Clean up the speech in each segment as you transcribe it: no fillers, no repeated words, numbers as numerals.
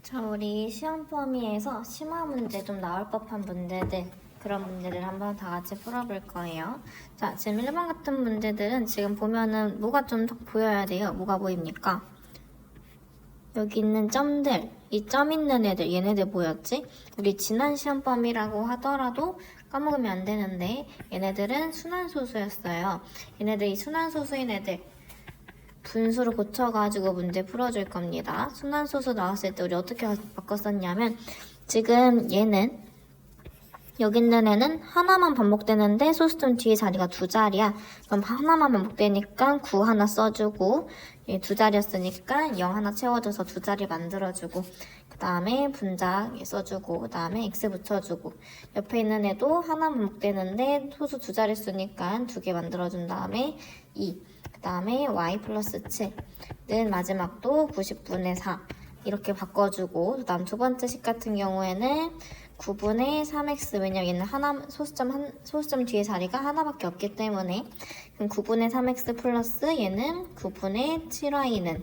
자, 우리 시험 범위에서 심화 문제 좀 나올 법한 문제들, 그런 문제들 한번 다 같이 풀어볼 거예요. 자, 지금 1번 같은 문제들은 지금 보면은 뭐가 좀 더 보여야 돼요. 뭐가 보입니까? 여기 있는 점들, 이 점 있는 애들, 얘네들 뭐였지? 우리 지난 시험 범위라고 하더라도 까먹으면 안 되는데 얘네들은 순환소수였어요. 얘네들 이 순환소수인 애들 분수로 고쳐가지고 문제 풀어줄 겁니다. 순환소수 나왔을 때 우리 어떻게 바꿨었냐면 지금 얘는 여기 있는 애는 하나만 반복되는데 소수점 뒤에 자리가 두 자리야. 그럼 하나만 반복되니까 9 하나 써주고 얘 두 자리였으니까 0 하나 채워줘서 두 자리 만들어주고 그 다음에 분자 써주고 그 다음에 x 붙여주고 옆에 있는 애도 하나 반복되는데 소수 두 자리 쓰니까 두 개 만들어준 다음에 2 그 다음에 y 플러스 7는 마지막도 90분의 4 이렇게 바꿔주고 그 다음 두 번째 식 같은 경우에는 9분의 3x 왜냐면 얘는 하나 소수점 뒤에 자리가 하나밖에 없기 때문에 그럼 9분의 3x 플러스 얘는 9분의 7y는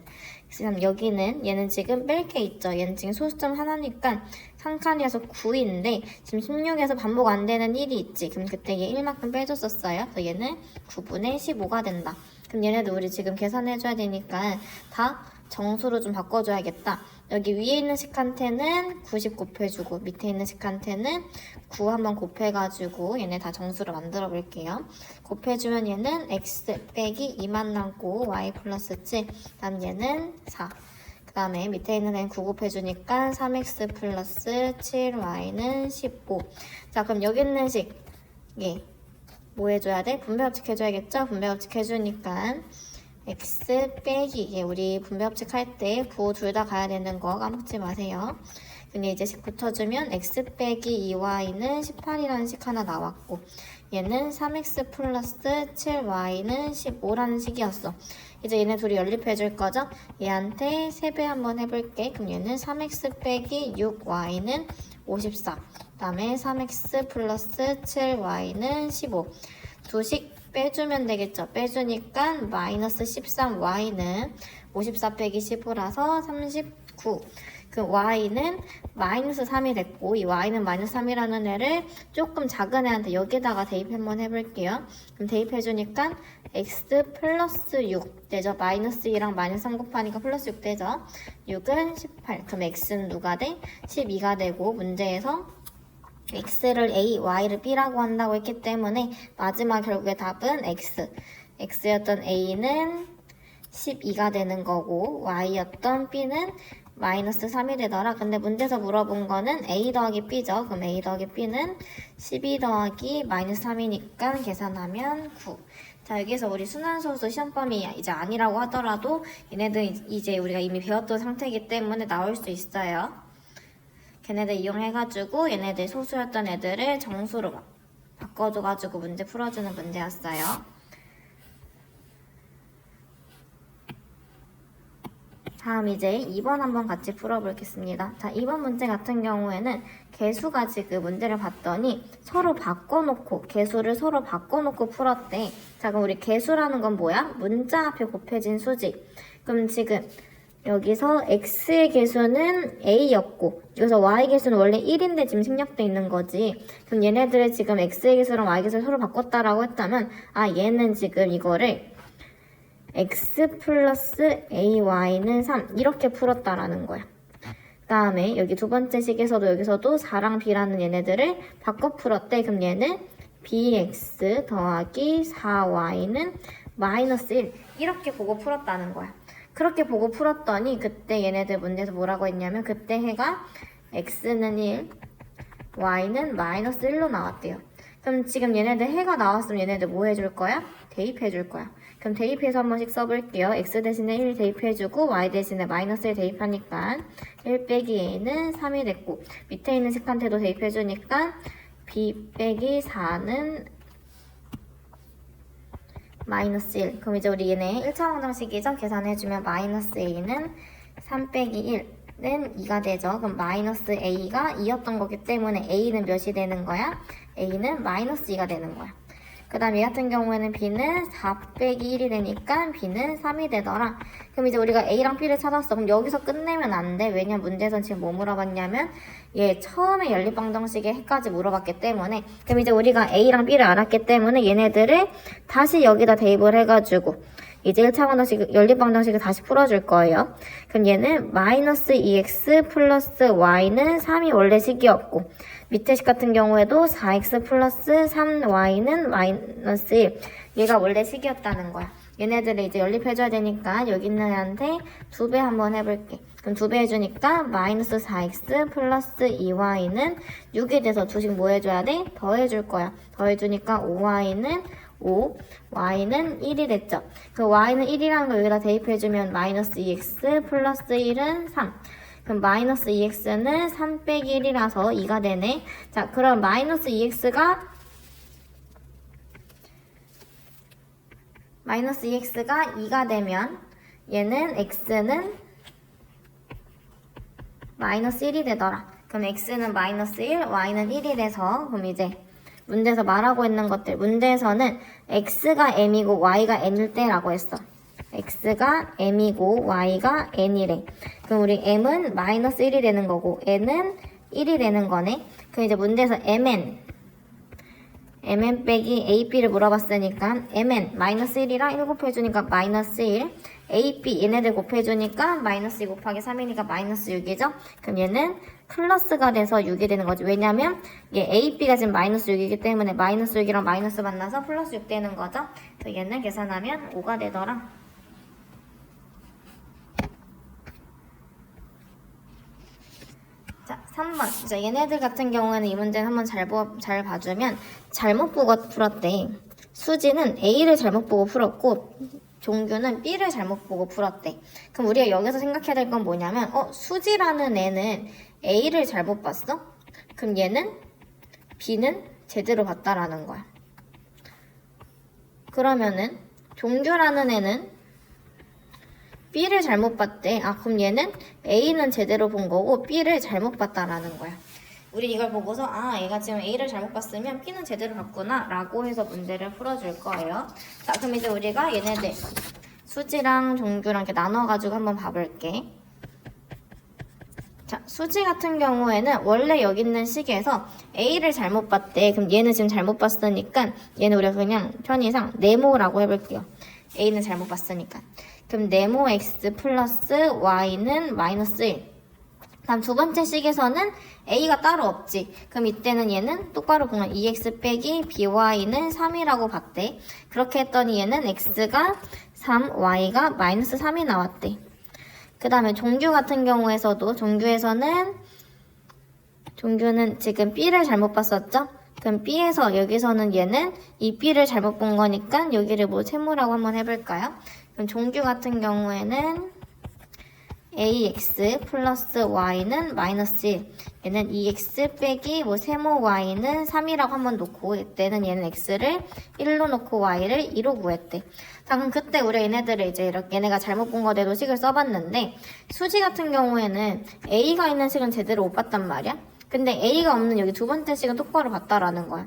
그럼 여기는 얘는 지금 뺄 게 있죠. 얘는 지금 소수점 하나니까 한 칸이어서 9인데 지금 16에서 반복 안 되는 1이 있지. 그럼 그때 얘 1만큼 빼줬었어요. 그래서 얘는 9분의 15가 된다. 그럼 얘네도 우리 지금 계산해줘야 되니까 다 정수로 좀 바꿔줘야겠다. 여기 위에 있는 식한테는 90 곱해주고 밑에 있는 식한테는 9 한번 곱해가지고 얘네 다 정수로 만들어 볼게요. 곱해주면 얘는 x 빼기 2만 남고 y 플러스 7 다음 얘는 4 그 다음에 밑에 있는 애는 9 곱해주니까 3x 플러스 7y는 15 자 그럼 여기 있는 식 예. 뭐 해줘야 돼? 분배법칙 해줘야겠죠? 분배법칙 해주니까 x 빼기 이게 우리 분배법칙 할 때 부 둘 다 가야 되는 거 까먹지 마세요. 근데 이제 식 붙여주면 x 빼기 2y는 18이라는 식 하나 나왔고 얘는 3x 플러스 7y는 15라는 식이었어. 이제 얘네 둘이 연립해줄 거죠? 얘한테 세배 한번 해볼게. 그럼 얘는 3x 빼기 6y는 54. 그 다음에 3x 플러스 7y는 15. 두 식 빼주면 되겠죠. 빼주니까 마이너스 13y는 54 빼기 15라서 39. 그 y는 마이너스 3이 됐고 이 y는 마이너스 3이라는 애를 조금 작은 애한테 여기다가 대입 한번 해볼게요. 그럼 대입해주니까 x 플러스 6 되죠. 마이너스 2랑 마이너스 3 곱하니까 플러스 6 되죠. 6은 18. 그럼 x는 누가 돼? 12가 되고 문제에서 x를 a, y를 b라고 한다고 했기 때문에 마지막 결국에 답은 x. x였던 a는 12가 되는 거고 y였던 b는 마이너스 3이 되더라. 근데 문제에서 물어본 거는 a 더하기 b죠. 그럼 a 더하기 b는 12 더하기 마이너스 3이니까 계산하면 9. 자 여기서 우리 순환소수 시험범위 이제 아니라고 하더라도 얘네들 이제 우리가 이미 배웠던 상태이기 때문에 나올 수 있어요. 걔네들 이용해가지고 얘네들 소수였던 애들을 정수로 바꿔줘가지고 문제 풀어주는 문제였어요. 다음 이제 2번 한번 같이 풀어보겠습니다. 자, 2번 문제 같은 경우에는 개수가 지금 문제를 봤더니 서로 바꿔놓고 개수를 서로 바꿔놓고 풀었대. 자, 그럼 우리 개수라는 건 뭐야? 문자 앞에 곱해진 수지. 그럼 지금 여기서 x의 개수는 a였고 여기서 y 개수는 원래 1인데 지금 생략돼 있는 거지. 그럼 얘네들을 지금 x의 개수랑 y 개수를 서로 바꿨다라고 했다면 아 얘는 지금 이거를 x 플러스 ay는 3 이렇게 풀었다라는 거야. 그 다음에 여기 두 번째 식에서도 여기서도 4랑 b라는 얘네들을 바꿔 풀었대. 그럼 얘는 bx 더하기 4y는 마이너스 1 이렇게 보고 풀었다는 거야. 그렇게 보고 풀었더니 그때 얘네들 문제에서 뭐라고 했냐면 그때 해가 x는 1, y는 마이너스 1로 나왔대요. 그럼 지금 얘네들 해가 나왔으면 얘네들 뭐 해줄 거야? 대입해줄 거야. 그럼 대입해서 한 번씩 써볼게요. x 대신에 1 대입해주고 y 대신에 마이너스 1 대입하니까 1 빼기 a는 3이 됐고 밑에 있는 식한테도 대입해주니까 b 빼기 4는 마이너스 1. 그럼 이제 우리 얘네 1차 방정식이죠? 계산해주면 마이너스 a는 3 빼기 1은 2가 되죠. 그럼 마이너스 a가 2였던 거기 때문에 a는 몇이 되는 거야? a는 마이너스 2가 되는 거야. 그 다음 얘 같은 경우에는 b는 4 빼기 1이 되니까 b는 3이 되더라. 그럼 이제 우리가 a랑 b를 찾았어. 그럼 여기서 끝내면 안 돼. 왜냐 문제에선 지금 뭐 물어봤냐면 얘 처음에 연립방정식의 해까지 물어봤기 때문에. 그럼 이제 우리가 a랑 b를 알았기 때문에 얘네들을 다시 여기다 대입을 해가지고 이제 1차원식 연립방정식을 다시 풀어줄 거예요. 그럼 얘는 마이너스 2x 플러스 y는 3이 원래 식이었고 밑에 식 같은 경우에도 4x 플러스 3y는 마이너스 1 얘가 원래 식이었다는 거야. 얘네들을 이제 연립해줘야 되니까 여기 있는 애한테 2배 한번 해볼게. 그럼 2배 해주니까 마이너스 4x 플러스 2y는 6이 돼서 두식 뭐 해줘야 돼? 더해줄 거야. 더해주니까 5y는 5, y는 1이 됐죠. 그 y는 1이라는 거 여기다 대입해주면 마이너스 2x 플러스 1은 3. 그럼 마이너스 2x는 3 빼기 1이라서 2가 되네. 자, 그럼 마이너스 2x가 2가 되면 얘는 x는 마이너스 1이 되더라. 그럼 x는 마이너스 1, y는 1이 돼서 그럼 이제 문제에서 말하고 있는 것들 문제에서는 x가 m이고 y가 n일 때라고 했어. x가 m이고 y가 n이래. 그럼 우리 m은 마이너스 1이 되는 거고 n은 1이 되는 거네. 그럼 이제 문제에서 mn 빼기 ab를 물어봤으니까 mn 마이너스 1이랑 1 곱해주니까 마이너스 1 ab 얘네들 곱해주니까 마이너스 2 곱하기 3이니까 마이너스 6이죠. 그럼 얘는 플러스가 돼서 6이 되는 거지. 왜냐면 얘 ab가 지금 마이너스 6이기 때문에 마이너스 6이랑 마이너스 만나서 플러스 6 되는 거죠. 그래서 얘는 계산하면 5가 되더라. 자, 3번. 이제 얘네들 같은 경우에는 이 문제는 한번 잘 봐주면 잘못 보고 풀었대. 수지는 A를 잘못 보고 풀었고 종규는 B를 잘못 보고 풀었대. 그럼 우리가 여기서 생각해야 될 건 뭐냐면 수지라는 애는 A를 잘못 봤어? 그럼 얘는 B는 제대로 봤다라는 거야. 그러면은 종규라는 애는 B를 잘못 봤대. 아, 그럼 얘는 A는 제대로 본 거고 B를 잘못 봤다라는 거야. 우리 이걸 보고서 얘가 지금 A를 잘못 봤으면 B는 제대로 봤구나 라고 해서 문제를 풀어줄 거예요. 자, 그럼 이제 우리가 얘네들 수지랑 종규랑 이렇게 나눠가지고 한번 봐볼게. 자, 수지 같은 경우에는 원래 여기 있는 식에서 A를 잘못 봤대. 그럼 얘는 지금 잘못 봤으니까 얘는 우리가 그냥 편의상 네모라고 해볼게요. A는 잘못 봤으니까. 그럼 네모 x 플러스 y는 마이너스 1. 다음 두 번째 식에서는 a가 따로 없지. 그럼 이때는 얘는 똑바로 보면 2x 빼기 by는 3이라고 봤대. 그렇게 했더니 얘는 x가 3, y가 마이너스 3이 나왔대. 그 다음에 종규 같은 경우에서도 종규는 지금 b를 잘못 봤었죠? 그럼 b에서 여기서는 얘는 이 b를 잘못 본 거니까 여기를 뭐 세모라고 한번 해볼까요? 그럼 종규 같은 경우에는 ax 플러스 y는 마이너스 1. 얘는 2x 빼기 뭐 세모 y는 3이라고 한번 놓고 이때는 얘는 x를 1로 놓고 y를 2로 구했대. 자, 그럼 그때 우리 얘네들을 이제 이렇게 얘네가 잘못 본 거대로 식을 써봤는데 수지 같은 경우에는 a가 있는 식은 제대로 못 봤단 말이야. 근데 A가 없는 여기 두 번째 식은 똑바로 봤다라는 거야.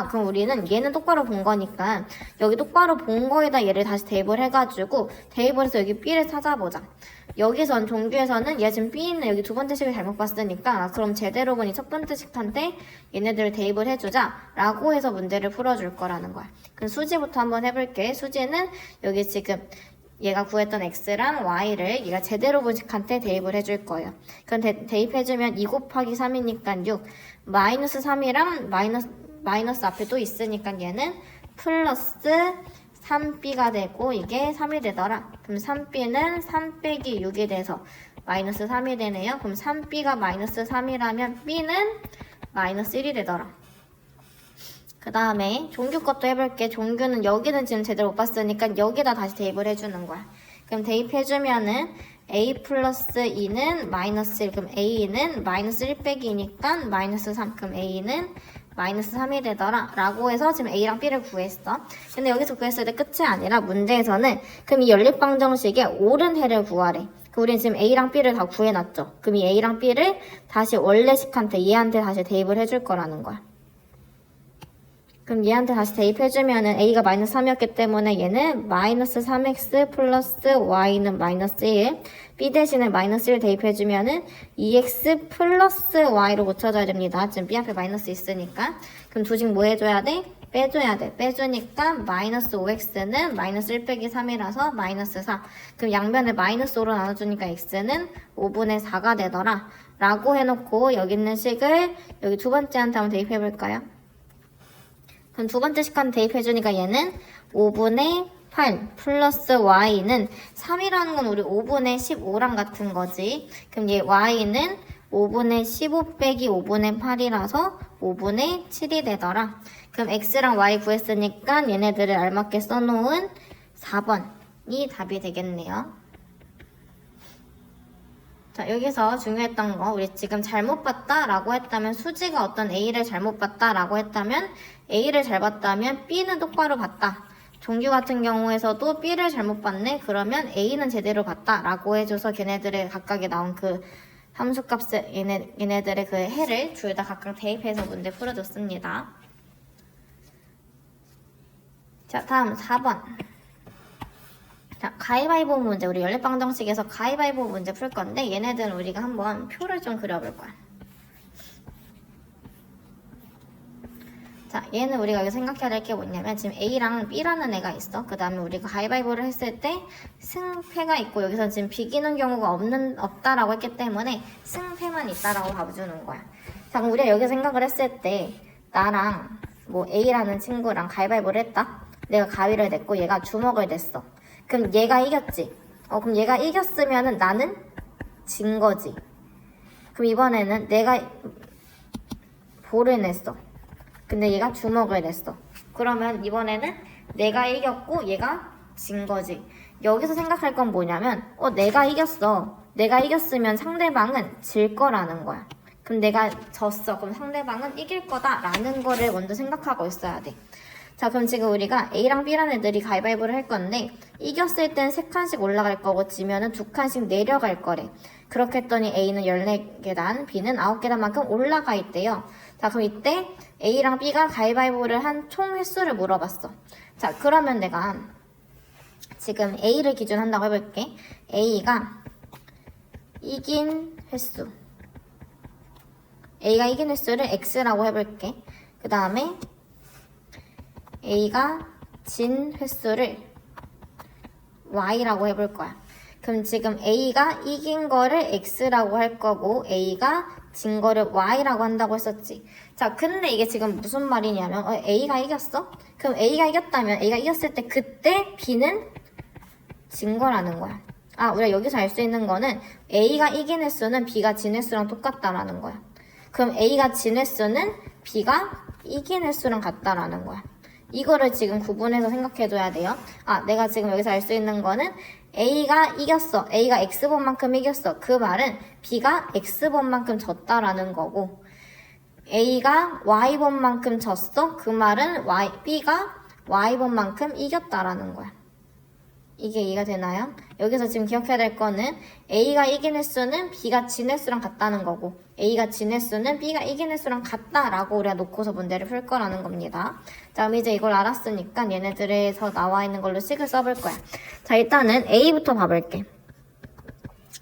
그럼 우리는 얘는 똑바로 본 거니까 여기 똑바로 본 거에다 얘를 다시 대입을 해가지고 대입을 해서 여기 B를 찾아보자. 여기선 종규에서는 얘 지금 B는 여기 두 번째 식을 잘못 봤으니까 그럼 제대로 보니 첫 번째 식한테 얘네들을 대입을 해주자 라고 해서 문제를 풀어줄 거라는 거야. 그럼 수지부터 한번 해볼게. 수지는 여기 지금 얘가 구했던 x랑 y를 얘가 제대로 본 식한테 대입을 해줄 거예요. 그럼 대입해주면 2 곱하기 3이니까 6. 마이너스 3이랑 마이너스 앞에 또 있으니까 얘는 플러스 3b가 되고 이게 3이 되더라. 그럼 3b는 3 빼기 6이 돼서 마이너스 3이 되네요. 그럼 3b가 마이너스 3이라면 b는 마이너스 1이 되더라. 그 다음에 종규 것도 해볼게. 종규는 여기는 지금 제대로 못 봤으니까 여기다 다시 대입을 해주는 거야. 그럼 대입해주면은 a 플러스 2는 마이너스 1. 그럼 a는 마이너스 1 빼기 2니까 마이너스 3. 그럼 a는 마이너스 3이 되더라 라고 해서 지금 a랑 b를 구했어. 근데 여기서 구했을 때 끝이 아니라 문제에서는 그럼 이 연립방정식의 옳은 해를 구하래. 우리는 지금 a랑 b를 다 구해놨죠. 그럼 이 a랑 b를 다시 원래 식한테 얘한테 다시 대입을 해줄 거라는 거야. 그럼 얘한테 다시 대입해주면은 a가 마이너스 3이었기 때문에 얘는 마이너스 3x 플러스 y는 마이너스 1. b 대신에 마이너스 1 대입해주면은 2x 플러스 y로 고쳐줘야 됩니다. 지금 b 앞에 마이너스 있으니까. 그럼 조직 뭐 해줘야 돼? 빼줘야 돼. 빼주니까 마이너스 5x는 마이너스 1 빼기 3이라서 마이너스 4. 그럼 양변을 마이너스 5로 나눠주니까 x는 5분의 4가 되더라. 라고 해놓고 여기 있는 식을 여기 두 번째한테 한번 대입해볼까요? 그럼 두 번째 식한 대입해주니까 얘는 5분의 8 플러스 y는 3이라는 건 우리 5분의 15랑 같은 거지. 그럼 얘 y는 5분의 15 빼기 5분의 8이라서 5분의 7이 되더라. 그럼 x랑 y 구했으니까 얘네들을 알맞게 써놓은 4번이 답이 되겠네요. 자, 여기서 중요했던 거, 우리 지금 잘못 봤다 라고 했다면, 수지가 어떤 A를 잘못 봤다 라고 했다면, A를 잘 봤다면 B는 똑바로 봤다. 종규 같은 경우에서도 B를 잘못 봤네? 그러면 A는 제대로 봤다 라고 해줘서 걔네들의 각각에 나온 그 함수값을, 얘네들의 그 해를 둘 다 각각 대입해서 문제 풀어줬습니다. 자, 다음 4번. 자, 가위바위보 문제. 우리 연립방정식에서 가위바위보 문제 풀 건데 얘네들은 우리가 한번 표를 좀 그려볼 거야. 자, 얘는 우리가 여기 생각해야 될 게 뭐냐면 지금 A랑 B라는 애가 있어. 그 다음에 우리가 가위바위보를 했을 때 승패가 있고 여기서 지금 비기는 경우가 없다라고 했기 때문에 승패만 있다라고 봐주는 거야. 자, 그럼 우리가 여기 생각을 했을 때 나랑 뭐 A라는 친구랑 가위바위보를 했다. 내가 가위를 냈고 얘가 주먹을 냈어. 그럼 얘가 이겼지. 그럼 얘가 이겼으면은 나는 진 거지. 그럼 이번에는 내가 볼을 냈어. 근데 얘가 주먹을 냈어. 그러면 이번에는 내가 이겼고 얘가 진 거지. 여기서 생각할 건 뭐냐면 내가 이겼어. 내가 이겼으면 상대방은 질 거라는 거야. 그럼 내가 졌어. 그럼 상대방은 이길 거다라는 거를 먼저 생각하고 있어야 돼. 자, 그럼 지금 우리가 A랑 B라는 애들이 가위바위보를 할 건데 이겼을 땐 3칸씩 올라갈 거고 지면은 2칸씩 내려갈 거래. 그렇게 했더니 A는 14계단, B는 9계단만큼 올라가 있대요. 자, 그럼 이때 A랑 B가 가위바위보를 한 총 횟수를 물어봤어. 자, 그러면 내가 지금 A를 기준 한다고 해볼게. A가 이긴 횟수. A가 이긴 횟수를 X라고 해볼게. 그 다음에 A가 진 횟수를 Y라고 해볼 거야. 그럼 지금 A가 이긴 거를 X라고 할 거고 A가 진 거를 Y라고 한다고 했었지. 자, 근데 이게 지금 무슨 말이냐면 A가 이겼어? 그럼 A가 이겼다면 A가 이겼을 때 그때 B는 진 거라는 거야. 우리가 여기서 알 수 있는 거는 A가 이긴 횟수는 B가 진 횟수랑 똑같다라는 거야. 그럼 A가 진 횟수는 B가 이긴 횟수랑 같다라는 거야. 이거를 지금 구분해서 생각해줘야 돼요. 내가 지금 여기서 알 수 있는 거는 A가 이겼어. A가 X번만큼 이겼어. 그 말은 B가 X번만큼 졌다라는 거고 A가 Y번만큼 졌어. 그 말은 B가 Y번만큼 이겼다라는 거야. 이게 이해가 되나요? 여기서 지금 기억해야 될 거는 A가 이긴 횟수는 B가 진 횟수랑 같다는 거고 A가 진 횟수는 B가 이긴 횟수랑 같다라고 우리가 놓고서 문제를 풀 거라는 겁니다. 자, 그럼 이제 이걸 알았으니까 얘네들에서 나와 있는 걸로 식을 써볼 거야. 자, 일단은 A부터 봐볼게.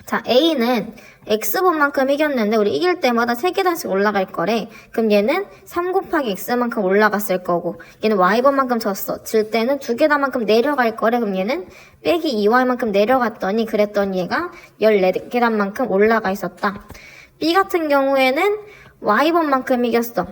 자, A는 X번만큼 이겼는데 우리 이길 때마다 3계단씩 올라갈 거래. 그럼 얘는 3 곱하기 X만큼 올라갔을 거고 얘는 Y번만큼 졌어. 질 때는 2계단만큼 내려갈 거래. 그럼 얘는 빼기 2Y만큼 내려갔더니 그랬더니 얘가 14계단만큼 올라가 있었다. B 같은 경우에는 Y번만큼 이겼어.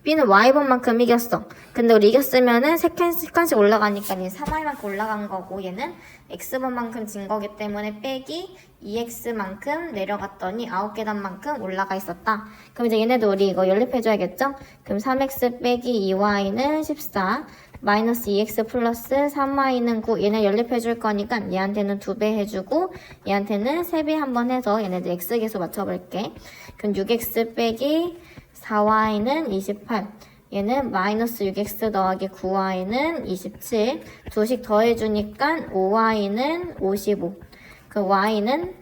B는 Y번만큼 이겼어. 근데 우리 이겼으면은 3칸씩 올라가니까 얘는 3Y만큼 올라간 거고 얘는 X번만큼 진 거기 때문에 빼기 2X만큼 내려갔더니 9계단만큼 올라가 있었다. 그럼 이제 얘네도 우리 이거 연립해줘야겠죠? 그럼 3X 빼기 2Y는 14 마이너스 2X 플러스 3Y는 9 얘네 연립해줄 거니까 얘한테는 2배 해주고 얘한테는 3배 한번 해서 얘네들 X계수 맞춰볼게. 그럼 6X 빼기 4Y는 28 얘는 마이너스 6X 더하기 9Y는 27 두씩 더해주니까 5Y는 55 그 Y는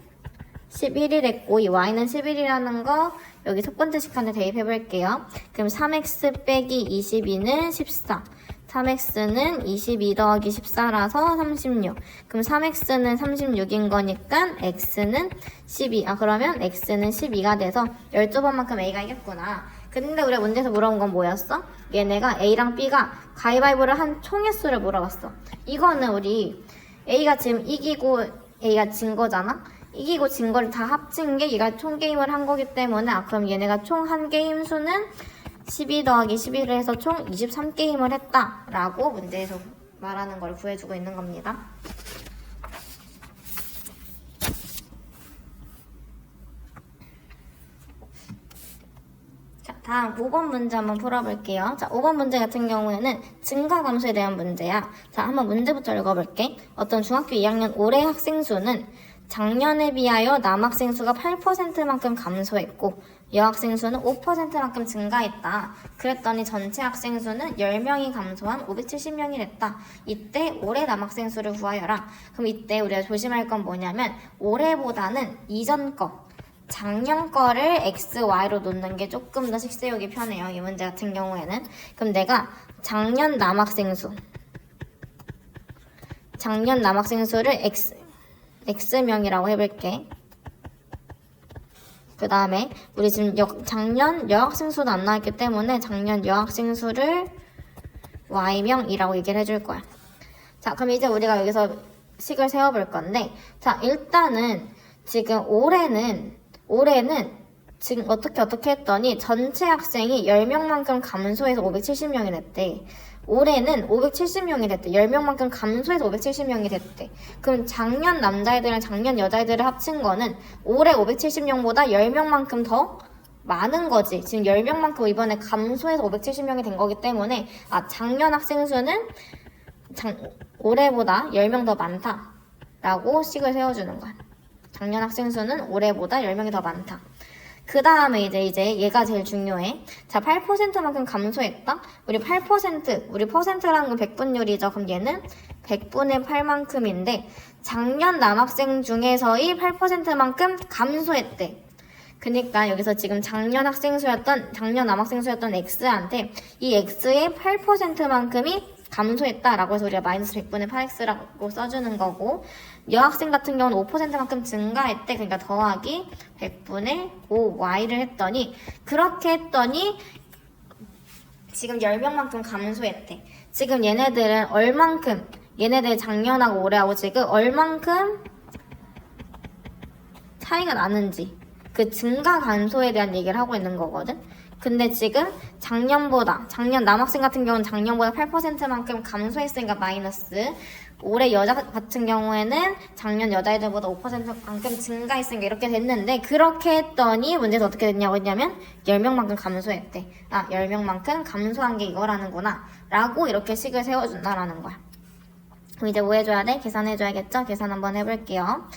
11이 됐고 이 Y는 11이라는 거 여기 첫 번째 식한테 대입해 볼게요. 그럼 3x 빼기 22는 14. 3x는 22 더하기 14라서 36. 그럼 3x는 36인 거니까 x는 12. 그러면 x는 12가 돼서 12번만큼 a가 이겼구나. 근데 우리가 문제에서 물어본 건 뭐였어? 얘네가 a랑 b가 가위바위보를 한 총의 수를 물어봤어. 이거는 우리 a가 지금 이기고 a가 진 거잖아? 이기고 진 거를 다 합친 게 얘가 총 게임을 한 거기 때문에 그럼 얘네가 총 한 게임 수는 12 더하기 11을 해서 총 23게임을 했다 라고 문제에서 말하는 걸 구해주고 있는 겁니다. 자, 다음 5번 문제 한번 풀어볼게요. 자, 5번 문제 같은 경우에는 증가 감소에 대한 문제야. 자, 한번 문제부터 읽어볼게. 어떤 중학교 2학년 올해 학생 수는 작년에 비하여 남학생 수가 8%만큼 감소했고 여학생 수는 5%만큼 증가했다. 그랬더니 전체 학생 수는 10명이 감소한 570명이 됐다. 이때 올해 남학생 수를 구하여라. 그럼 이때 우리가 조심할 건 뭐냐면 올해보다는 이전 거, 작년 거를 x, y로 놓는 게 조금 더 식 세우기 편해요. 이 문제 같은 경우에는. 그럼 내가 작년 남학생 수를 x명이라고 해볼게. 그 다음에 우리 지금 작년 여학생 수도 안 나왔기 때문에 작년 여학생 수를 y명이라고 얘기를 해줄 거야. 자, 그럼 이제 우리가 여기서 식을 세워볼 건데, 자, 일단은 지금 올해는 지금 어떻게 했더니 전체 학생이 10명만큼 감소해서 570명이 됐대. 올해는 570명이 됐대. 10명만큼 감소해서 570명이 됐대. 그럼 작년 남자애들이랑 작년 여자애들을 합친 거는 올해 570명보다 10명만큼 더 많은 거지. 지금 10명만큼 이번에 감소해서 570명이 된 거기 때문에 작년 학생 수는 올해보다 10명 더 많다 라고 식을 세워주는 거야. 작년 학생 수는 올해보다 10명이 더 많다. 그 다음에 이제 얘가 제일 중요해. 자, 8%만큼 감소했다? 우리 퍼센트라는 건 백분율이죠. 그럼 얘는 100분의 8만큼인데 작년 남학생 중에서의 8%만큼 감소했대. 그러니까 여기서 지금 작년 남학생 수였던 x한테 이 x의 8%만큼이 감소했다라고 해서 우리가 마이너스 100분의 8x라고 써주는 거고, 여학생 같은 경우는 5%만큼 증가했대. 그러니까 더하기 100분의 5y를 했더니, 그렇게 했더니 지금 10명만큼 감소했대. 지금 얘네들 작년하고 올해하고 지금 얼만큼 차이가 나는지 그 증가 감소에 대한 얘기를 하고 있는 거거든. 근데 지금 작년 남학생 같은 경우는 작년보다 8%만큼 감소했으니까 마이너스, 올해 여자 같은 경우에는 작년 여자애들보다 5%만큼 증가했으니까 이렇게 됐는데, 그렇게 했더니 문제에서 어떻게 됐냐고 했냐면 10명만큼 감소했대. 10명만큼 감소한 게 이거라는구나 라고 이렇게 식을 세워준다라는 거야. 그럼 이제 뭐 해줘야 돼? 계산해줘야겠죠? 계산 한번 해볼게요.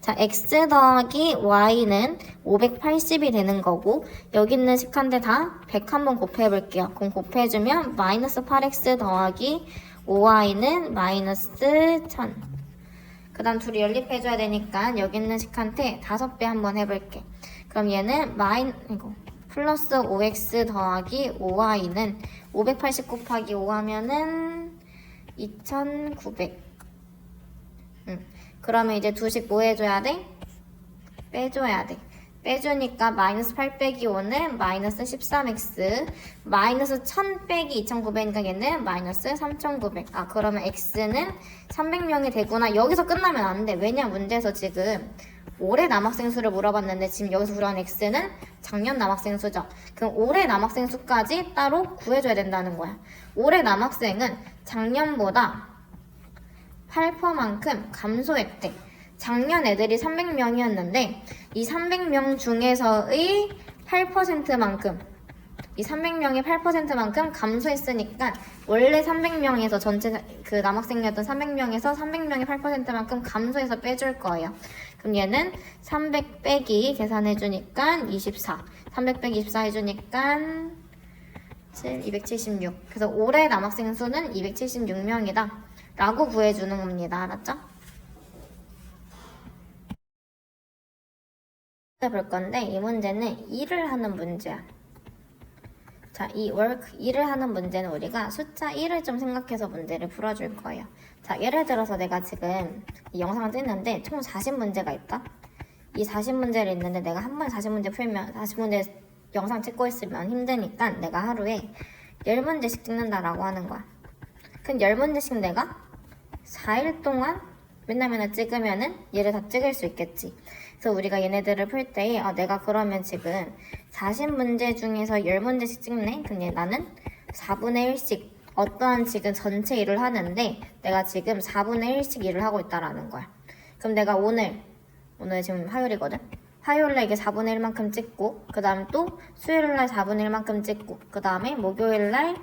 자, x 더하기 y는 580이 되는 거고, 여기 있는 식한데 다 100 한번 곱해볼게요. 그럼 곱해주면 마이너스 8x 더하기 5y는 마이너스 1000. 그 다음 둘이 연립해줘야 되니까 여기 있는 식한테 5배 한번 해볼게. 그럼 얘는 플러스 5x 더하기 5y는 580 곱하기 5 하면은 2900. 그러면 이제 두식 뭐 해줘야 돼? 빼줘야 돼. 빼주니까 마이너스 8 빼기 5는 마이너스 13x, 마이너스 1000 빼기 2900이니까 얘는 마이너스 3900. 그러면 x는 300명이 되구나. 여기서 끝나면 안 돼. 왜냐, 문제에서 지금 올해 남학생 수를 물어봤는데 지금 여기서 구한 x는 작년 남학생 수죠. 그럼 올해 남학생 수까지 따로 구해줘야 된다는 거야. 올해 남학생은 작년보다 8%만큼 감소했대. 작년 애들이 300명이었는데 이 300명 중에서의 8%만큼, 이 300명의 8%만큼 감소했으니까 원래 300명에서 전체 그 남학생이었던 300명에서 300명의 8%만큼 감소해서 빼줄 거예요. 그럼 얘는 300 빼기 계산해주니까 24, 300 빼기 24 해주니까 276. 그래서 올해 남학생 수는 276명이다 라고 구해주는 겁니다. 알았죠? 볼 건데 이 문제는 일을 하는 문제야. 자, 이 work, 일을 하는 문제는 우리가 숫자 1을 좀 생각해서 문제를 풀어줄 거예요. 자, 예를 들어서 내가 지금 이 영상을 찍는데 총 40문제가 있다. 이 40문제를 있는데 내가 한 번에 40문제 풀면 40문제 영상 찍고 있으면 힘드니까 내가 하루에 10문제씩 찍는다라고 하는 거야. 그럼 10문제씩 내가 4일 동안 맨날 찍으면은 얘를 다 찍을 수 있겠지. 그래서 우리가 얘네들을 풀 때에 내가 그러면 지금 40문제 중에서 10문제씩 찍네? 근데 나는 4분의 1씩 어떠한 지금 전체 일을 하는데 내가 지금 4분의 1씩 일을 하고 있다라는 거야. 그럼 내가 오늘 지금 화요일이거든? 화요일날 이게 4분의 1만큼 찍고 그 다음 또 수요일날 4분의 1만큼 찍고 그 다음에 목요일날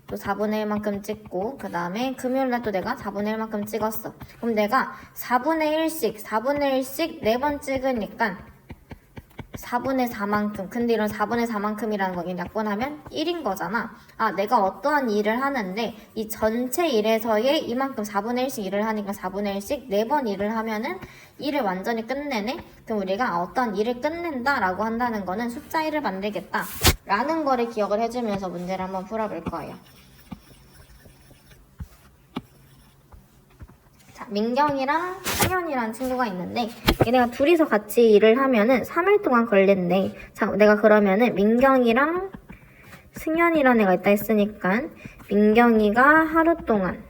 또 4분의 1만큼 찍고 그 다음에 금요일날 또 내가 4분의 1만큼 찍었어. 그럼 내가 4분의 1씩 4번 찍으니까 4분의 4만큼. 근데 이런 4분의 4만큼이라는 거 약분하면 1인 거잖아. 내가 어떠한 일을 하는데 이 전체 일에서의 이만큼 4분의 1씩 일을 하니까 4분의 1씩 4번 일을 하면은 일을 완전히 끝내네? 그럼 우리가 어떠한 일을 끝낸다 라고 한다는 거는 숫자 1을 만들겠다 라는 거를 기억을 해주면서 문제를 한번 풀어볼 거예요. 자, 민경이랑 승현이라는 친구가 있는데 얘네가 둘이서 같이 일을 하면은 3일 동안 걸린대. 자, 내가 그러면은 민경이랑 승현이라는 애가 있다 했으니까 민경이가 하루 동안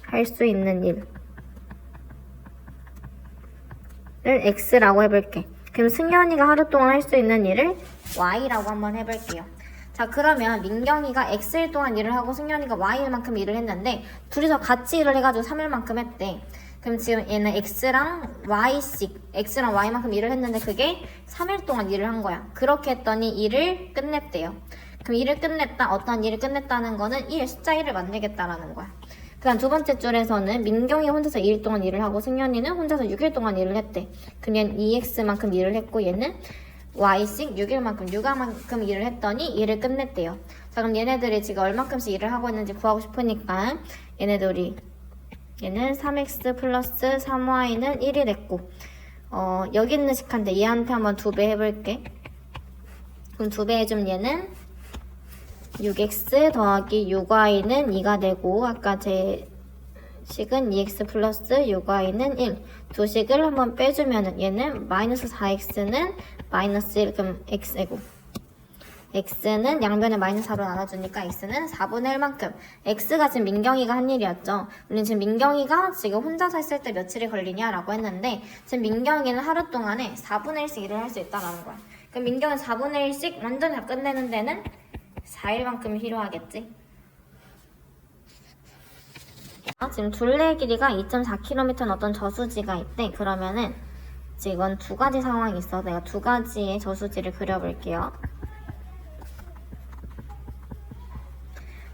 할 수 있는 일을 X라고 해볼게. 그럼 승현이가 하루 동안 할 수 있는 일을 Y라고 한번 해볼게요. 자, 그러면 민경이가 X일 동안 일을 하고 승현이가 Y일만큼 일을 했는데 둘이서 같이 일을 해가지고 3일만큼 했대. 그럼 지금 얘는 X랑 Y만큼 일을 했는데 그게 3일 동안 일을 한 거야. 그렇게 했더니 일을 끝냈대요. 그럼 일을 끝냈다, 어떤 일을 끝냈다는 거는 숫자 1을 만들겠다라는 거야. 그 다음 두 번째 줄에서는 민경이 혼자서 2일 동안 일을 하고 승현이는 혼자서 6일 동안 일을 했대. 그럼 얘는 2X만큼 일을 했고 얘는 Y씩 6일만큼 일을 했더니 일을 끝냈대요. 자, 그럼 얘네들이 지금 얼마큼씩 일을 하고 있는지 구하고 싶으니까 얘는 3X 플러스 3Y는 1이 됐고 여기 있는 식한데 얘한테 한번 2배 해볼게. 그럼 2배 해주면 얘는 6X 더하기 6Y는 2가 되고 아까 제 식은 2X 플러스 6Y는 1. 두 식을 한번 빼주면은 얘는 마이너스 4X는 마이너스 1, 그럼 X고 X는 양변에 마이너스 4로 나눠주니까 X는 4분의 1만큼. X가 지금 민경이가 한 일이었죠. 우리는 지금 민경이가 지금 혼자서 했을 때 며칠이 걸리냐라고 했는데 지금 민경이는 하루 동안에 4분의 1씩 일을 할 수 있다는 거야. 그럼 민경은 4분의 1씩 완전히 다 끝내는 데는 4일만큼이 필요하겠지. 지금 둘레의 길이가 2.4km인 어떤 저수지가 있대. 그러면은 지금 두 가지 상황이 있어. 내가 두 가지의 저수지를 그려볼게요.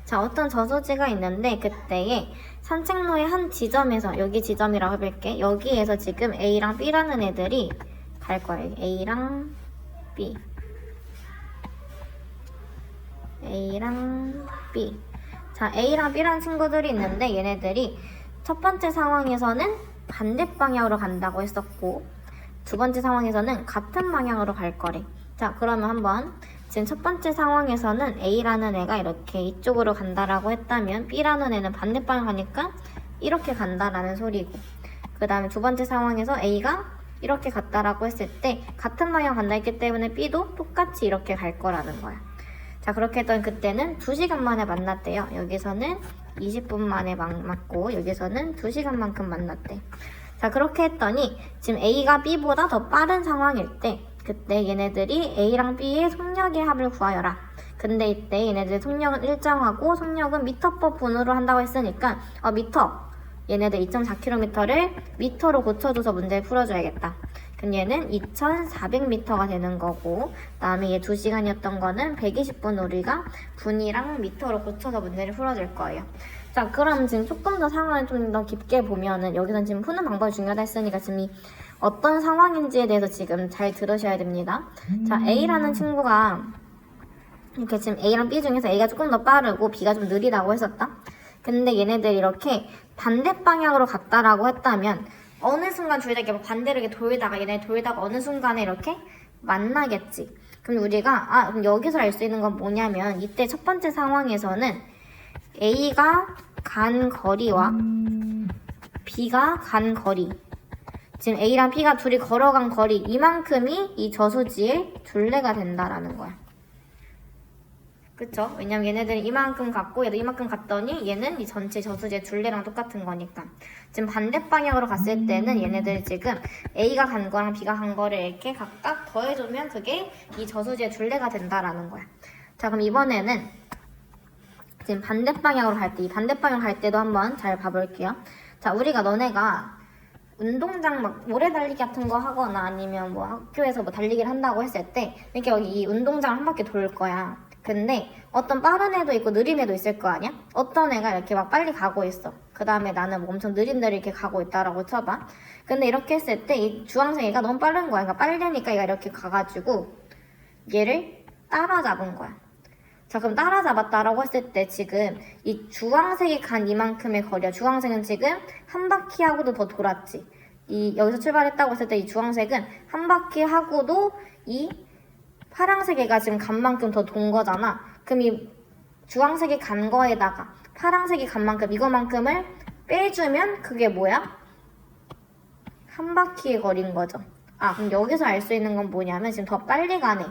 자, 어떤 저수지가 있는데 그때에 산책로의 한 지점에서, 여기 지점이라고 해볼게. 여기에서 지금 A랑 B라는 애들이 갈 거예요. A랑 B. 자, A랑 B라는 친구들이 있는데 얘네들이 첫 번째 상황에서는 반대 방향으로 간다고 했었고 두 번째 상황에서는 같은 방향으로 갈 거래. 자, 그러면 한번 지금 첫 번째 상황에서는 A라는 애가 이렇게 이쪽으로 간다라고 했다면 B라는 애는 반대 방향 가니까 이렇게 간다라는 소리고, 그 다음에 두 번째 상황에서 A가 이렇게 갔다라고 했을 때 같은 방향 간다 했기 때문에 B도 똑같이 이렇게 갈 거라는 거야. 자, 그렇게 했더니 그때는 2시간 만에 만났대요. 여기서는 20분 만에 만났고 여기서는 2시간만큼 만났대. 자, 그렇게 했더니 지금 A가 B보다 더 빠른 상황일 때 그때 얘네들이 A랑 B의 속력의 합을 구하여라. 근데 이때 얘네들 속력은 일정하고 속력은 미터법 분으로 한다고 했으니까 미터, 얘네들 2.4km를 미터로 고쳐줘서 문제를 풀어줘야겠다. 그럼 얘는 2,400m가 되는 거고, 그 다음에 얘 2시간이었던 거는 120분 우리가 분이랑 미터로 고쳐서 문제를 풀어줄 거예요. 자, 그럼 지금 조금 더 상황을 좀 더 깊게 보면은 여기서는 지금 푸는 방법이 중요하다 했으니까 지금 이 어떤 상황인지에 대해서 지금 잘 들으셔야 됩니다. 자, A라는 친구가 이렇게 지금 A랑 B 중에서 A가 조금 더 빠르고 B가 좀 느리다고 했었다. 근데 얘네들이 이렇게 반대 방향으로 갔다라고 했다면 어느 순간 둘 다 이렇게 반대로 이렇게 돌다가 얘네 돌다가 어느 순간에 이렇게 만나겠지. 그럼 우리가 그럼 여기서 알 수 있는 건 뭐냐면 이때 첫 번째 상황에서는 A가 간 거리와 B가 간 거리, 지금 A랑 B가 둘이 걸어간 거리 이만큼이 이 저수지의 둘레가 된다라는 거야. 그쵸? 왜냐면 얘네들은 이만큼 갔고 얘도 이만큼 갔더니 얘는 이 전체 저수지의 둘레랑 똑같은 거니까. 지금 반대 방향으로 갔을 때는 얘네들 지금 A가 간 거랑 B가 간 거를 이렇게 각각 더해주면 그게 이 저수지의 둘레가 된다라는 거야. 자, 그럼 이번에는 지금 반대 방향으로 갈 때, 이 반대 방향 갈 때도 한번 잘 봐볼게요. 자, 우리가 너네가 운동장 막 모래 달리기 같은 거 하거나 아니면 뭐 학교에서 뭐 달리기를 한다고 했을 때 이렇게 여기 이 운동장을 한 바퀴 돌 거야. 근데 어떤 빠른 애도 있고 느린 애도 있을 거 아니야? 어떤 애가 이렇게 막 빨리 가고 있어. 그 다음에 나는 뭐 엄청 느린 데를 이렇게 가고 있다라고 쳐봐. 근데 이렇게 했을 때 이 주황색 애가 너무 빠른 거야. 그러니까 빠르니까 얘가 이렇게 가가지고 얘를 따라잡은 거야. 자, 그럼 따라잡았다라고 했을 때 지금 이 주황색이 간 이만큼의 거리야. 주황색은 지금 한 바퀴 하고도 더 돌았지. 여기서 출발했다고 했을 때 이 주황색은 한 바퀴 하고도 이 파랑색 애가 지금 간 만큼 더 돈 거잖아. 그럼 이 주황색이 간 거에다가 파랑색이 간 만큼 이거만큼을 빼주면 그게 뭐야? 한 바퀴의 거리인 거죠. 그럼 여기서 알 수 있는 건 뭐냐면 지금 더 빨리 가네.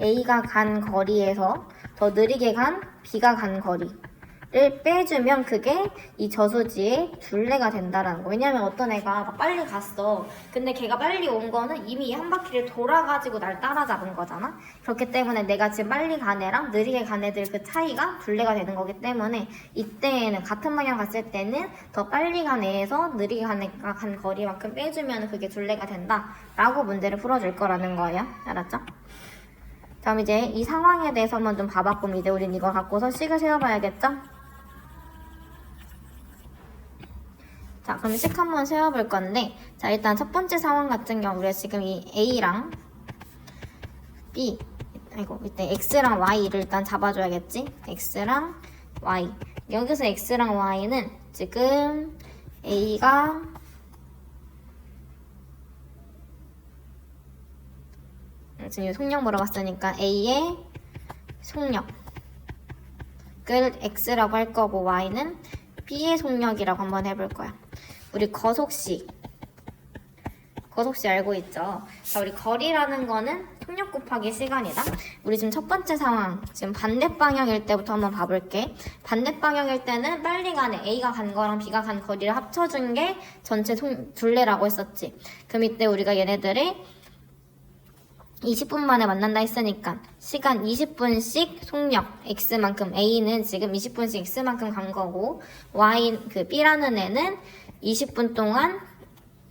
A가 간 거리에서 더 느리게 간 B가 간 거리를 빼주면 그게 이 저수지의 둘레가 된다라는 거. 왜냐면 어떤 애가 막 빨리 갔어. 근데 걔가 빨리 온 거는 이미 한 바퀴를 돌아가지고 날 따라잡은 거잖아. 그렇기 때문에 내가 지금 빨리 간 애랑 느리게 간 애들 그 차이가 둘레가 되는 거기 때문에 이때는 같은 방향 갔을 때는 더 빨리 간 애에서 느리게 간 애가 간 거리만큼 빼주면 그게 둘레가 된다라고 문제를 풀어줄 거라는 거예요. 알았죠? 다음 이제 이 상황에 대해서 한번 좀 봐봤고 이제 우린 이거 갖고서 식을 세워봐야겠죠? 자, 그럼 식 한번 세워볼 건데, 자, 일단 첫 번째 상황 같은 경우 우리가 지금 이 A랑 B, 이때 X랑 Y를 일단 잡아줘야겠지? X랑 Y. 여기서 X랑 Y는 지금 A가 지금 속력 물어봤으니까 A의 속력을 X라고 할 거고 Y는 B의 속력이라고 한번 해볼 거야. 우리 거속시 알고 있죠? 자, 우리 거리라는 거는 속력 곱하기 시간이다. 우리 지금 첫 번째 상황, 지금 반대 방향일 때부터 한번 봐볼게. 반대 방향일 때는 빨리 가네 A가 간 거랑 B가 간 거리를 합쳐준 게 전체 둘레라고 했었지. 그럼 이때 우리가 얘네들을 20분 만에 만난다 했으니까 시간 20분씩 속력 X만큼 A는 지금 20분씩 X만큼 간 거고 B라는 애는 20분 동안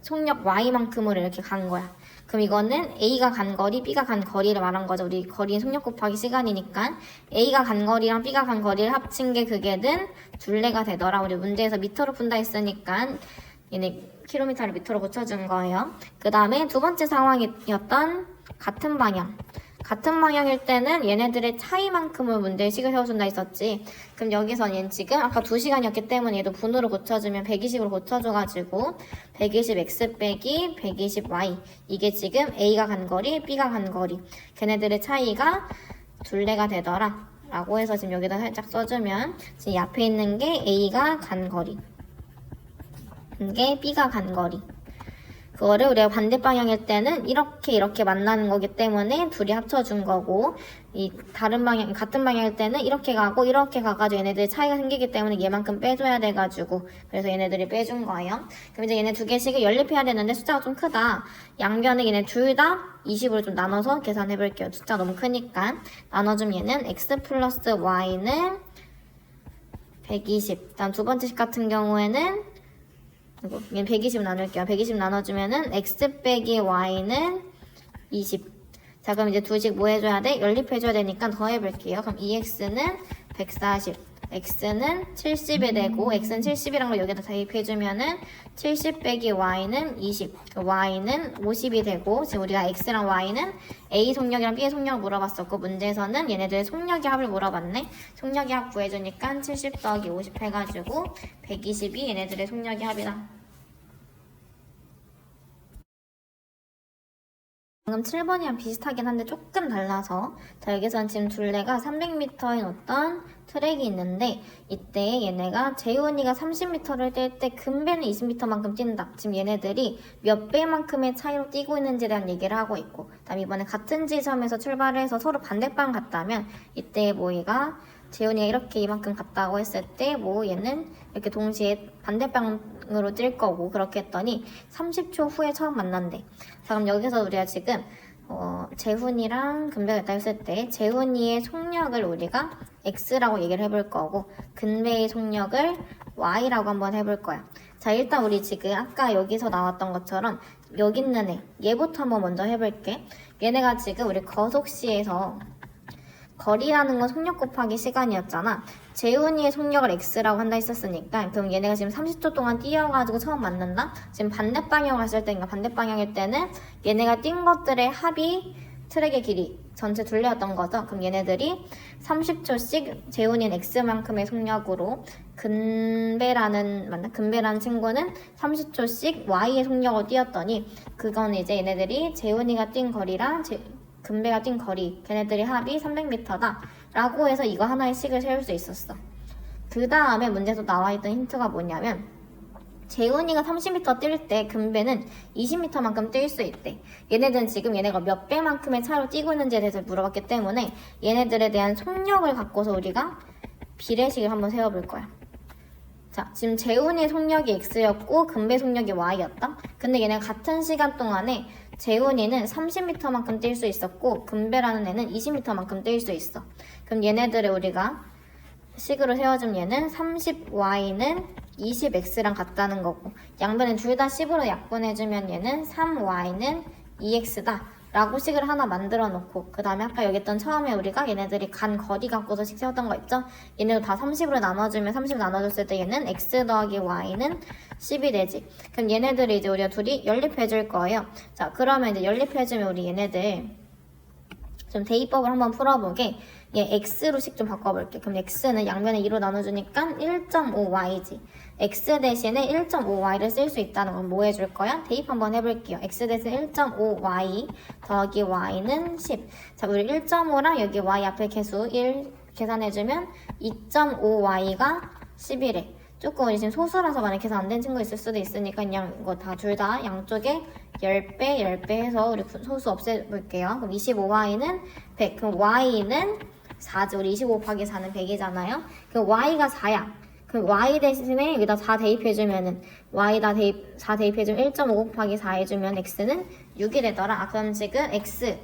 속력 Y만큼으로 이렇게 간 거야. 그럼 이거는 A가 간 거리, B가 간 거리를 말한 거죠. 우리 거리는 속력 곱하기 시간이니까 A가 간 거리랑 B가 간 거리를 합친 게 그게는 둘레가 되더라. 우리 문제에서 미터로 푼다 했으니까 얘네 킬로미터를 미터로 고쳐준 거예요. 그 다음에 두 번째 상황이었던 같은 방향일 때는 얘네들의 차이만큼을 문제에 식을 세워준다 했었지. 그럼 여기서 얘는 지금 아까 2시간이었기 때문에 얘도 분으로 고쳐주면 120으로 고쳐줘가지고 120x 빼기 120y 이게 지금 A가 간 거리, B가 간 거리 걔네들의 차이가 둘레가 되더라 라고 해서 지금 여기다 살짝 써주면 지금 이 앞에 있는 게 A가 간 거리 이게 B가 간 거리 그거를 우리가 반대 방향일 때는 이렇게 만나는 거기 때문에 둘이 합쳐준 거고 이 같은 방향일 때는 이렇게 가고 이렇게 가가지고 얘네들이 차이가 생기기 때문에 얘만큼 빼줘야 돼가지고 그래서 얘네들이 빼준 거예요. 그럼 이제 얘네 두 개씩을 연립해야 되는데 숫자가 좀 크다. 양변을 얘네 둘 다 20으로 좀 나눠서 계산해 볼게요. 숫자 너무 크니까 나눠주면 얘는 x 플러스 y는 120. 다음 두 번째 식 같은 경우에는 얘는 120 나눌게요. 120 나눠주면은 x 빼기 y는 20. 자, 그럼 이제 두식 뭐 해줘야 돼? 연립해줘야 되니까 더해볼게요. 그럼 2x는 140, x는 70이 되고 x는 70이란 걸 여기다 대입해주면은 70 빼기 y는 20, y는 50이 되고 지금 우리가 x랑 y는 a 속력이랑 b의 속력을 물어봤었고 문제에서는 얘네들의 속력의 합을 물어봤네. 속력의 합 구해주니까 70 더하기 50 해가지고 120이 얘네들의 속력의 합이다. 방금 7번이랑 비슷하긴 한데 조금 달라서 자 여기서는 지금 둘레가 300m인 어떤 트랙이 있는데 이때 얘네가 재훈이가 30m를 뛸 때 금배는 20m만큼 뛴다. 지금 얘네들이 몇 배만큼의 차이로 뛰고 있는지에 대한 얘기를 하고 있고 그다음 이번에 같은 지점에서 출발을 해서 서로 반대방 갔다면 이때 뭐 얘가 재훈이가 이렇게 이만큼 갔다고 했을 때 뭐 얘는 이렇게 동시에 반대방으로 뛸 거고 그렇게 했더니 30초 후에 처음 만난대. 자 그럼 여기서 우리가 지금 재훈이랑 근배가 있다 했을 때 재훈이의 속력을 우리가 X라고 얘기를 해볼 거고 근배의 속력을 Y라고 한번 해볼 거야. 자 일단 우리 지금 아까 여기서 나왔던 것처럼 여기 있는 얘부터 한번 먼저 해볼게. 얘네가 지금 우리 거속시에서 거리라는 건 속력 곱하기 시간이었잖아. 재훈이의 속력을 X라고 한다 했었으니까 그럼 얘네가 지금 30초 동안 뛰어가지고 처음 만난다? 지금 반대방향으로 갔을 때인가 반대방향일 때는 얘네가 뛴 것들의 합이 트랙의 길이 전체 둘레였던 거죠. 그럼 얘네들이 30초씩 재훈이는 X만큼의 속력으로 근배라는 친구는 30초씩 Y의 속력으로 뛰었더니 그건 이제 얘네들이 재훈이가 뛴 거리랑 근배가 뛴 거리, 걔네들의 합이 300m다 라고 해서 이거 하나의 식을 세울 수 있었어. 그 다음에 문제에서 나와있던 힌트가 뭐냐면 재훈이가 30m 뛸 때 근배는 20m만큼 뛸 수 있대. 얘네들은 지금 얘네가 몇 배만큼의 차로 뛰고 있는지에 대해서 물어봤기 때문에 얘네들에 대한 속력을 갖고서 우리가 비례식을 한번 세워볼 거야. 자, 지금 재훈이의 속력이 X였고 근배 속력이 Y였다. 근데 얘네가 같은 시간 동안에 재훈이는 30m만큼 뛸 수 있었고 근배라는 애는 20m만큼 뛸 수 있어. 그럼 얘네들을 우리가 식으로 세워주면 얘는 30y는 20x랑 같다는 거고 양변은 둘 다 10으로 약분해주면 얘는 3y는 2x다 라고 식을 하나 만들어 놓고 그 다음에 아까 여기 했던 처음에 우리가 얘네들이 간 거리 갖고서 식 세웠던 거 있죠? 얘네도 다 30으로 나눠주면 30 나눠줬을 때 얘는 x 더하기 y는 10이 되지. 그럼 얘네들이 이제 우리가 둘이 연립해 줄 거예요. 자 그러면 이제 연립해주면 우리 얘네들 좀 대입법을 한번 풀어보게 얘 x로 식 좀 바꿔볼게. 그럼 x는 양변에 2로 나눠주니까 1.5y지. x 대신에 1.5y를 쓸 수 있다는 건 뭐 해줄 거야? 대입 한번 해볼게요. x 대신에 1.5y 더하기 y는 10. 자, 우리 1.5랑 여기 y 앞에 개수 1 계산해주면 2.5y가 11에. 조금 우리 지금 소수라서 만약 계산 안 된 친구 있을 수도 있으니까 그냥 이거 다 둘 다 양쪽에 10배 해서 우리 소수 없애볼게요. 그럼 25y는 100. 그럼 y는 4지. 우리 25 곱하기 4는 100이잖아요. 그럼 y가 4야. 그럼 y 대신에 여기다 4 대입해주면은 y다 4 대입해주면 1.5 곱하기 4 해주면 x는 6이 되더라. 그럼 지금 x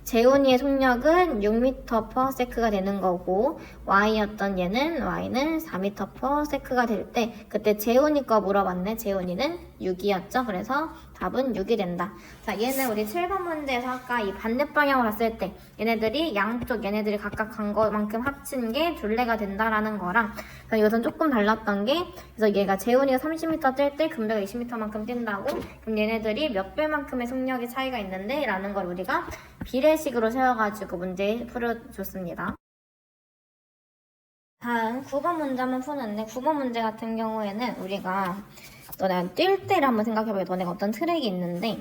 재훈이의 속력은 6m/s가 되는 거고 y였던 얘는 y는 4m/s가 될 때 그때 재훈이 거 물어봤네. 재훈이는 6이었죠. 그래서 답은 6이 된다. 자, 얘는 우리 7번 문제에서 아까 이 반대방향으로 봤을 때 얘네들이 각각 간 것만큼 합친 게 둘레가 된다라는 거랑 이것은 조금 달랐던 게 그래서 얘가 재훈이가 30m 뛸 때 근배가 20m만큼 뛴다고 그럼 얘네들이 몇 배만큼의 속력의 차이가 있는데 라는 걸 우리가 비례식으로 세워가지고 문제 풀어줬습니다. 다음 9번 문제 한번 푸는데 9번 문제 같은 경우에는 우리가 너네가 뛸 때를 한번 생각해봐요. 너네가 어떤 트랙이 있는데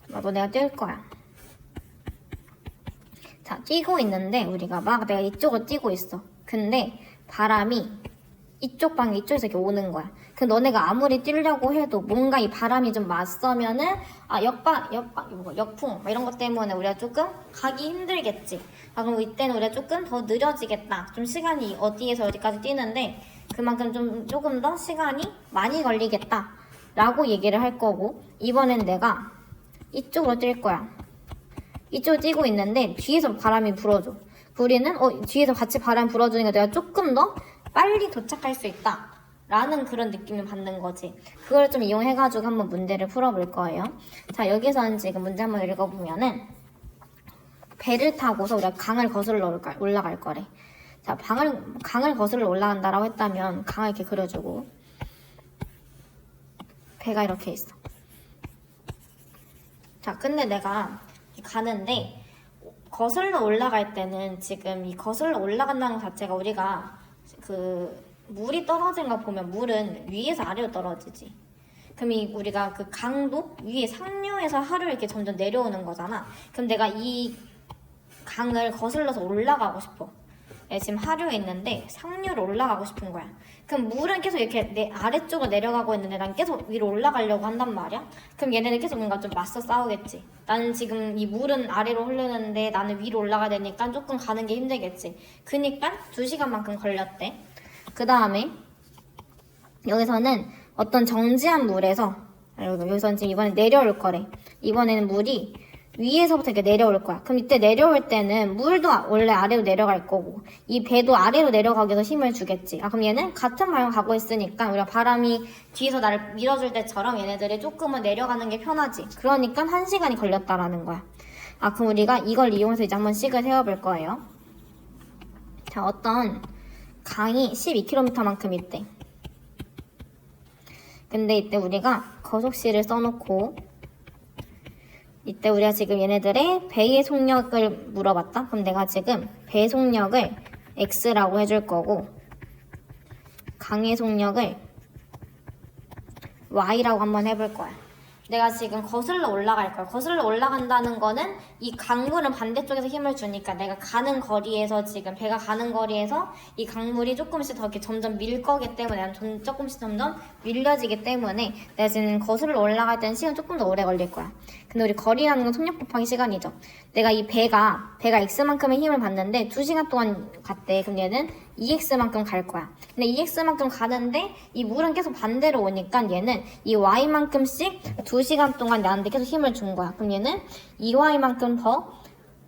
너네가 뛸 거야. 자, 뛰고 있는데 우리가 막 내가 이쪽으로 뛰고 있어. 근데 바람이 이쪽 방에 이쪽에서 이렇게 오는 거야. 그 너네가 아무리 뛰려고 해도 뭔가 이 바람이 좀 맞서면은 역풍 이런 것 때문에 우리가 조금 가기 힘들겠지. 그럼 이때는 우리가 조금 더 느려지겠다. 좀 시간이 어디에서 어디까지 뛰는데 그만큼 조금 더 시간이 많이 걸리겠다 라고 얘기를 할 거고 이번엔 내가 이쪽으로 뛸 거야. 이쪽으로 뛰고 있는데 뒤에서 바람이 불어줘. 우리는 뒤에서 같이 바람 불어주니까 내가 조금 더 빨리 도착할 수 있다 라는 그런 느낌을 받는 거지. 그걸 좀 이용해가지고 한번 문제를 풀어볼 거예요. 자, 여기서는 지금 문제 한번 읽어보면은 배를 타고서 우리가 강을 거슬러 올라갈 거래. 자, 강을 거슬러 올라간다라고 했다면 강을 이렇게 그려주고 배가 이렇게 있어. 자, 근데 내가 가는데 거슬러 올라갈 때는 지금 이 거슬러 올라간다는 것 자체가 우리가 그 물이 떨어진 거 보면 물은 위에서 아래로 떨어지지. 그럼 우리가 그 강도 위에 상류에서 하류 이렇게 점점 내려오는 거잖아. 그럼 내가 이 강을 거슬러서 올라가고 싶어. 지금 하류에 있는데 상류로 올라가고 싶은 거야. 그럼 물은 계속 이렇게 내 아래쪽으로 내려가고 있는데 난 계속 위로 올라가려고 한단 말이야. 그럼 얘네들 계속 뭔가 좀 맞서 싸우겠지. 나는 지금 이 물은 아래로 흐르는데 나는 위로 올라가야 되니까 조금 가는 게 힘들겠지. 그니까 2시간만큼 걸렸대. 그 다음에 여기서는 어떤 정지한 물에서 여기서는 지금 이번에 내려올 거래. 이번에는 물이 위에서부터 이렇게 내려올 거야. 그럼 이때 내려올 때는 물도 원래 아래로 내려갈 거고 이 배도 아래로 내려가기 위해서 힘을 주겠지. 그럼 얘는 같은 방향 가고 있으니까 우리가 바람이 뒤에서 나를 밀어줄 때처럼 얘네들이 조금은 내려가는 게 편하지. 그러니까 1시간이 걸렸다라는 거야. 그럼 우리가 이걸 이용해서 이제 한번 식을 세워볼 거예요. 자, 어떤 강이 12km만큼 있대. 근데 이때 우리가 거속시를 써놓고 이때 우리가 지금 얘네들의 배의 속력을 물어봤다? 그럼 내가 지금 배의 속력을 X라고 해줄 거고 강의 속력을 Y라고 한번 해볼 거야. 내가 지금 거슬러 올라갈 거야. 거슬러 올라간다는 거는 이 강물은 반대쪽에서 힘을 주니까 내가 가는 거리에서 지금 배가 가는 거리에서 이 강물이 조금씩 더 이렇게 점점 밀 거기 때문에 난 조금씩 점점 밀려지기 때문에 내가 지금 거슬러 올라갈 때는 시간 조금 더 오래 걸릴 거야. 근데 우리 거리라는 건 속력 곱하기 시간이죠. 내가 이 배가 X만큼의 힘을 받는데 2시간 동안 갔대. 그럼 얘는 2X만큼 갈 거야. 근데 2X만큼 가는데 이 물은 계속 반대로 오니까 얘는 이 Y만큼씩 2시간 동안 나한테 계속 힘을 준 거야. 그럼 얘는 2Y만큼 더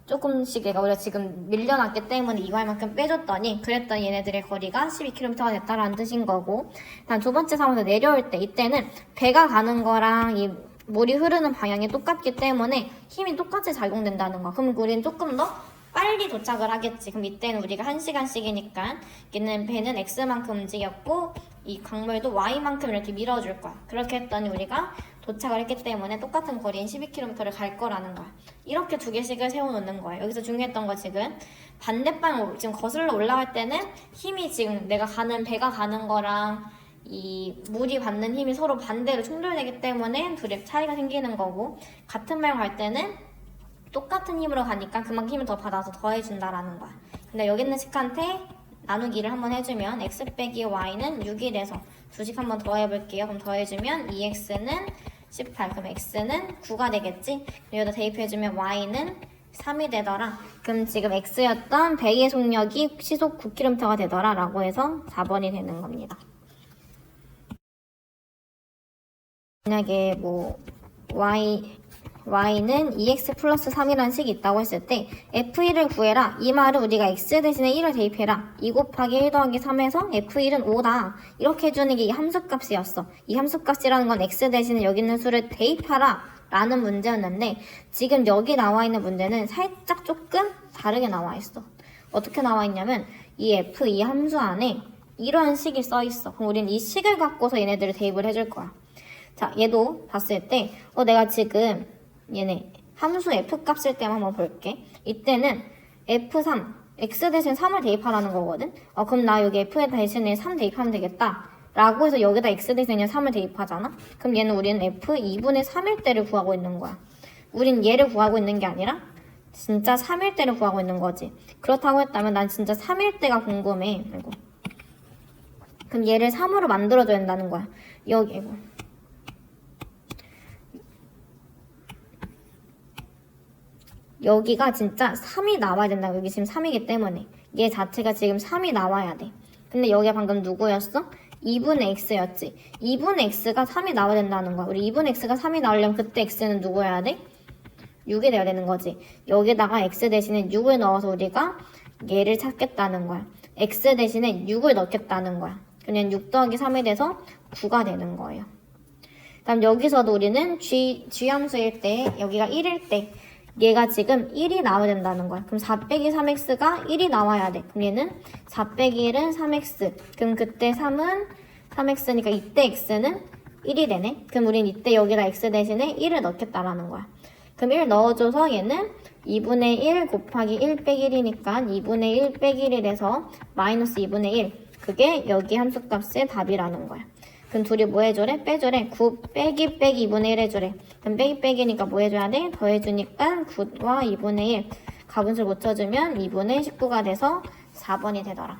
조금씩 얘가 우리가 지금 밀려났기 때문에 2Y만큼 빼줬더니 그랬더니 얘네들의 거리가 12km가 됐다라는 뜻인 거고 다음 두 번째 상황에서 내려올 때 이때는 배가 가는 거랑 이 물이 흐르는 방향이 똑같기 때문에 힘이 똑같이 작용된다는 거야. 그럼 우리는 조금 더 빨리 도착을 하겠지. 그럼 이때는 우리가 1시간씩이니까 얘는 배는 X만큼 움직였고 이 강물도 Y만큼 이렇게 밀어줄 거야. 그렇게 했더니 우리가 도착을 했기 때문에 똑같은 거리인 12km를 갈 거라는 거야. 이렇게 두 개씩을 세워놓는 거야. 여기서 중요했던 거 지금 반대방 지금 거슬러 올라갈 때는 힘이 지금 내가 가는 배가 가는 거랑 이 물이 받는 힘이 서로 반대로 충돌되기 때문에 둘의 차이가 생기는 거고 같은 방향 갈 때는 똑같은 힘으로 가니까 그만큼 힘을 더 받아서 더해준다라는 거야. 근데 여기 있는 식한테 나누기를 한번 해주면 x 빼기 y는 6이 돼서 2식 한번 더해볼게요. 그럼 더해주면 2x는 18, 그럼 x는 9가 되겠지? 여기다 대입해주면 y는 3이 되더라. 그럼 지금 x였던 배의 속력이 시속 9km가 되더라 라고 해서 4번이 되는 겁니다. 만약에 뭐 y는 2x 플러스 3이라는 식이 있다고 했을 때 f1을 구해라. 이 말은 우리가 x 대신에 1을 대입해라. 2 곱하기 1 더하기 3에서 f1은 5다. 이렇게 해주는 게 이 함수값이었어. 이 함수값이라는 건 x 대신에 여기 있는 수를 대입하라 라는 문제였는데 지금 여기 나와 있는 문제는 살짝 조금 다르게 나와 있어. 어떻게 나와 있냐면 이 f, 이 함수 안에 이러한 식이 써 있어. 그럼 우리는 이 식을 갖고서 얘네들을 대입을 해줄 거야. 자, 얘도 봤을 때 내가 지금 얘네 함수 f 값일 때만 한번 볼게. 이때는 f3, x 대신 3을 대입하라는 거거든. 그럼 나 여기 f 대신에 3 대입하면 되겠다 라고 해서 여기다 x 대신에 3을 대입하잖아. 그럼 얘는 우리는 f 2분의 3일 때를 구하고 있는 거야. 우린 얘를 구하고 있는 게 아니라 진짜 3일 때를 구하고 있는 거지. 그렇다고 했다면 난 진짜 3일 때가 궁금해. 아이고. 그럼 얘를 3으로 만들어줘야 된다는 거야. 여기 여기가 진짜 3이 나와야 된다. 여기 지금 3이기 때문에 얘 자체가 지금 3이 나와야 돼. 근데 여기가 방금 누구였어? 2분의 x였지. 2분의 x가 3이 나와야 된다는 거야. 우리 2분의 x가 3이 나오려면 그때 x는 누구여야 돼? 6이 돼야 되는 거지. 여기다가 x 대신에 6을 넣어서 우리가 얘를 찾겠다는 거야. x 대신에 6을 넣겠다는 거야. 그냥 6 더하기 3이 돼서 9가 되는 거예요. 다음 여기서도 우리는 g 함수일 때 여기가 1일 때 얘가 지금 1이 나와야 된다는 거야. 그럼 4 빼기 3x가 1이 나와야 돼. 그럼 얘는 4 빼기 1은 3x. 그럼 그때 3은 3x니까 이때 x는 1이 되네. 그럼 우린 이때 여기다 x 대신에 1을 넣겠다라는 거야. 그럼 1 넣어줘서 얘는 2분의 1 곱하기 1 빼기 1이니까 2분의 1 빼기 1이 돼서 마이너스 2분의 1. 그게 여기 함수값의 답이라는 거야. 그럼 둘이 뭐 해줘래? 빼줘래. 9 빼기 빼기 2분의 1 해줘래. 그럼 빼기 빼기니까 뭐 해줘야 돼? 더해주니까 9와 2분의 1. 가분수를 못 쳐주면 2분의 19가 돼서 4번이 되더라.